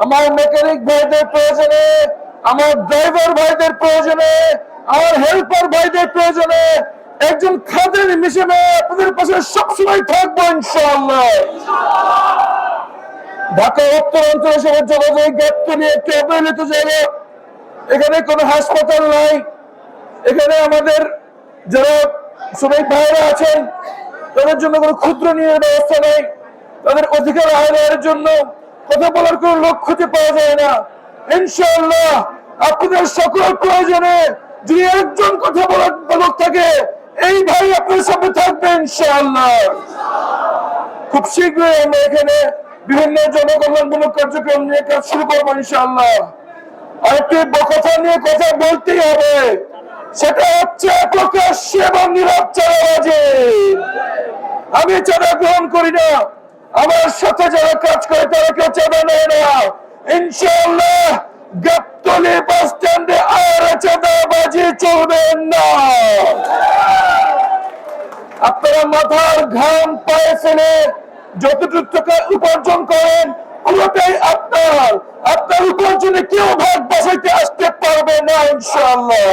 আমার মেকানিক ভাইদের প্রয়োজনে, আমার ড্রাইভার ভাইদের প্রয়োজনে, আমার হেল্পার ভাইদের প্রয়োজনে একজন খাদের হিসেবে আপনাদের পাশে সবসময় থাকবো ইনশাআল্লাহ। ঢাকা উত্তরাঞ্চলের সাথে যোগাযোগ জ্ঞাপকে নিয়ে একটি অবহেলিত জায়গা। এখানে কোনো হাসপাতাল নাই, এখানে আমাদের যারা শ্রমিক ভাইরা আছেন তাদের জন্য কোনো ক্ষুদ্র নিয়োগের ব্যবস্থা নেই, তাদের অধিকার আদায়ের জন্য কথা বলার কোনো লোক খুঁজে পাওয়া যায় না। ইনশাআল্লাহ আপনাদের সকল প্রয়োজনে যদি একজন কথা বলার লোক থাকে এই ভাই আপনার সামনে থাকবে ইনশাআল্লাহ। খুব শীঘ্রই আমরা এখানে বিভিন্ন জনকল্যাণমূলক কার্যক্রম নিয়ে কাজ শুরু করবো ইনশাআল্লাহ। আরেকটি কথা নিয়ে কথা বলতেই হবে, সেটা হচ্ছে প্রকাশ্যে এবং নীরব চাঁদাবাজি। আমি চাঁদা গ্রহণ করি না, আমার সাথে যারা কাজ করে তারা কেউ চাঁদা নেয় না। ইনশাআল্লাহ গাবতলী বাস স্ট্যান্ডে আর চাঁদাবাজি চলবে না। আপনারা মাথার ঘাম পায়ে ফেলে যতটুকু টাকা উপার্জন করেন পুরোটাই আপনার উপার্জনে কেউ ভাগ বসাইতে আসতে পারবে না ইনশাআল্লাহ।